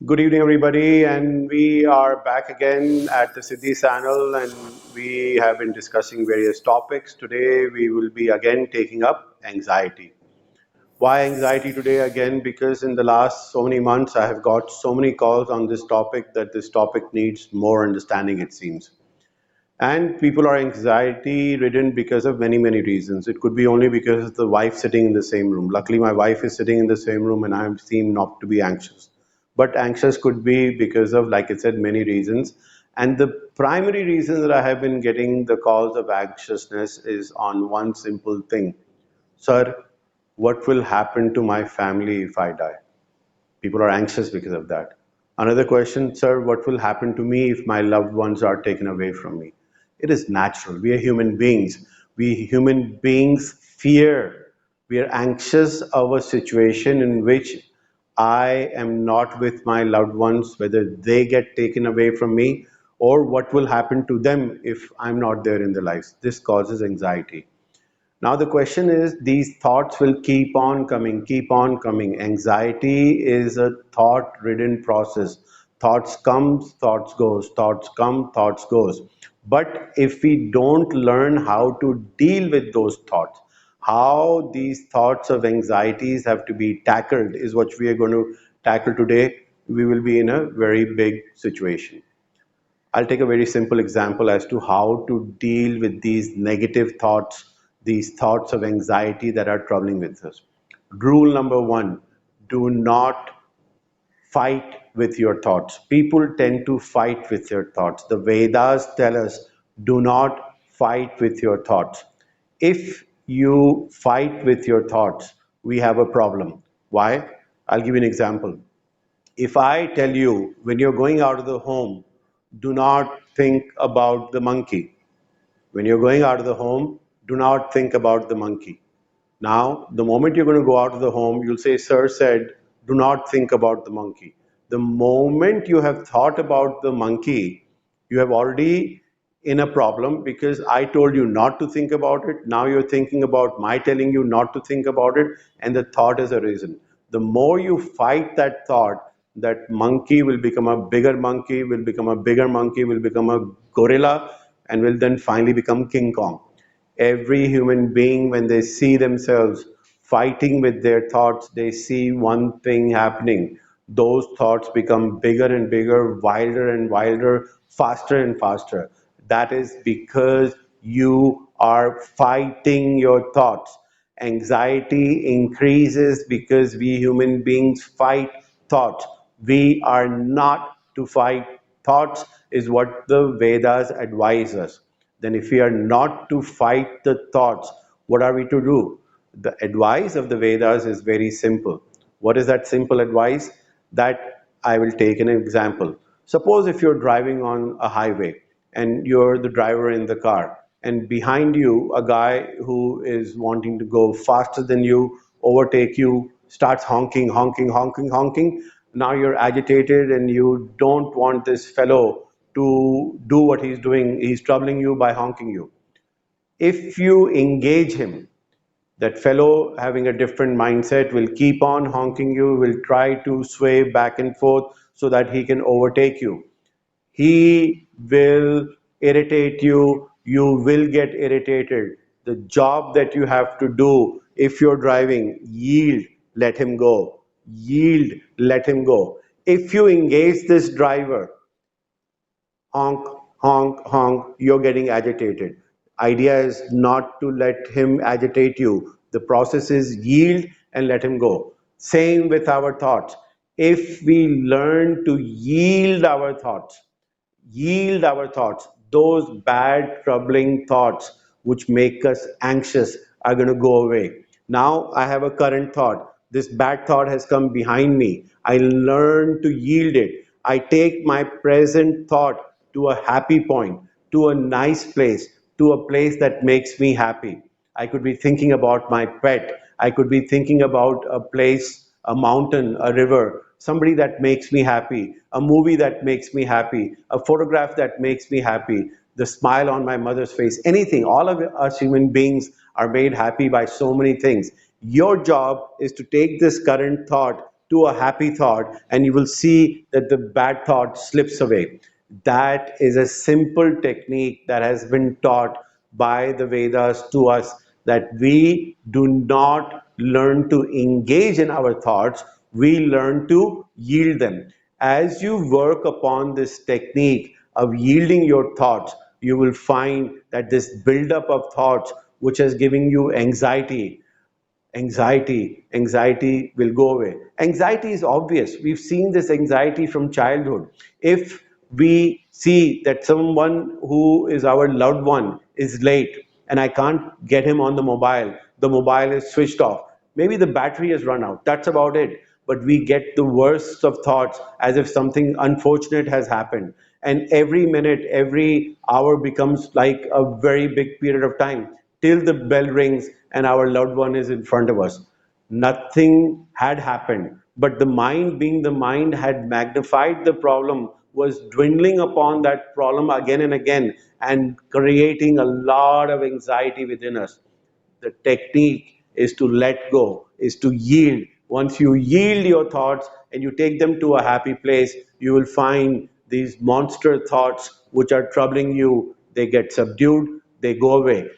Good evening, everybody, and we are back again at the Siddhi channel, and we have been discussing various topics. Today, we will be again taking up anxiety. Why anxiety today again? Because in the last so many months, I have got so many calls on this topic that this topic needs more understanding, it seems. And people are anxiety ridden because of many, many reasons. It could be only because of the wife sitting in the same room. Luckily, my wife is sitting in the same room and I seem not to be anxious. But anxious could be because of, like I said, many reasons. And the primary reason that I have been getting the calls of anxiousness is on one simple thing. Sir, what will happen to my family if I die? People are anxious because of that. Another question, sir, what will happen to me if my loved ones are taken away from me? It is natural. We are human beings. We human beings fear. We are anxious of a situation in which I am not with my loved ones, whether they get taken away from me, or what will happen to them if I'm not there in their lives. This causes anxiety. Now the question is, these thoughts will keep on coming, keep on coming. Anxiety is a thought-ridden process. Thoughts comes, thoughts goes, thoughts come, thoughts goes. But if we don't learn how to deal with those thoughts, how these thoughts of anxieties have to be tackled is what we are going to tackle today. We will be in a very big situation. I'll take a very simple example as to how to deal with these negative thoughts, these thoughts of anxiety that are troubling with us. Rule number one, do not fight with your thoughts. People tend to fight with their thoughts. The Vedas tell us, do not fight with your thoughts. If you fight with your thoughts, we have a problem. Why? I'll give you an example. If I tell you when you're going out of the home, do not think about the monkey. When you're going out of the home, do not think about the monkey. Now, the moment you're going to go out of the home, you'll say, Sir said, do not think about the monkey. The moment you have thought about the monkey, you have already in a problem because I told you not to think about it. Now you're thinking about my telling you not to think about it, and the thought has arisen. The more you fight that thought, that monkey will become a bigger monkey, will become a bigger monkey, will become a gorilla, and will then finally become King Kong. Every human being, when they see themselves fighting with their thoughts, they see one thing happening. Those thoughts become bigger and bigger, wilder and wilder, faster and faster. That is because you are fighting your thoughts. Anxiety increases because we human beings fight thoughts. We are not to fight thoughts, is what the Vedas advise us. Then if we are not to fight the thoughts, what are we to do? The advice of the Vedas is very simple. What is that simple advice? That I will take an example. Suppose if you're driving on a highway and you're the driver in the car, and behind you, a guy who is wanting to go faster than you, overtake you, starts honking, honking, honking, honking. Now you're agitated and you don't want this fellow to do what he's doing. He's troubling you by honking you. If you engage him, that fellow having a different mindset will keep on honking you, will try to sway back and forth so that he can overtake you. He will irritate you. You will get irritated. The job that you have to do if you're driving, yield, let him go. Yield, let him go. If you engage this driver, honk, honk, honk, you're getting agitated. Idea is not to let him agitate you. The process is yield and let him go. Same with our thoughts. If we learn to yield our thoughts, those bad, troubling thoughts which make us anxious are going to go away. Now I have a current thought. This bad thought has come behind me. I learn to yield it. I take my present thought to a happy point, to a nice place, to a place that makes me happy. I could be thinking about my pet. I could be thinking about a place, a mountain, a river, somebody that makes me happy, a movie that makes me happy, a photograph that makes me happy, the smile on my mother's face, anything. All of us human beings are made happy by so many things. Your job is to take this current thought to a happy thought, and you will see that the bad thought slips away. That is a simple technique that has been taught by the Vedas to us, that we do not learn to engage in our thoughts, we learn to yield them. As you work upon this technique of yielding your thoughts, you will find that this buildup of thoughts, which is giving you anxiety will go away. Anxiety is obvious. We've seen this anxiety from childhood. If we see that someone who is our loved one is late and I can't get him on the mobile is switched off, maybe the battery has run out, that's about it. But we get the worst of thoughts as if something unfortunate has happened, and every minute, every hour becomes like a very big period of time till the bell rings and our loved one is in front of us. Nothing had happened, but the mind, being the mind, had magnified the problem, was dwindling upon that problem again and again, and creating a lot of anxiety within us. The technique is to let go, is to yield. Once you yield your thoughts and you take them to a happy place, you will find these monster thoughts which are troubling you, they get subdued, they go away.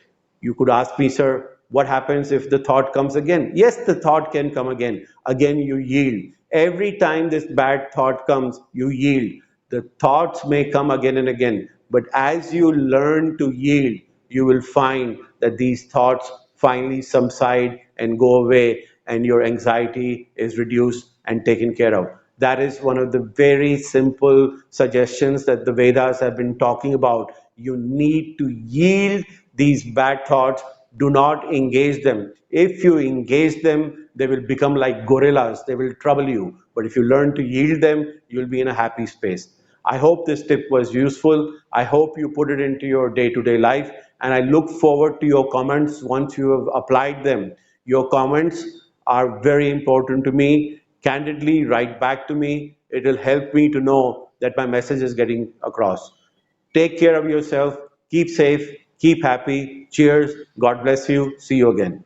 You could ask me, sir, what happens if the thought comes again? Yes, the thought can come again. Again, you yield. Every time this bad thought comes, you yield. The thoughts may come again and again, but as you learn to yield, you will find that these thoughts finally subside and go away, and your anxiety is reduced and taken care of. That is one of the very simple suggestions that the Vedas have been talking about. You need to yield these bad thoughts. Do not engage them. If you engage them, they will become like gorillas. They will trouble you. But if you learn to yield them, you'll be in a happy space. I hope this tip was useful. I hope you put it into your day-to-day life. And I look forward to your comments once you have applied them. Your comments are very important to me. Candidly, write back to me. It will help me to know that my message is getting across. Take care of yourself. Keep safe. Keep happy. Cheers. God bless you. See you again.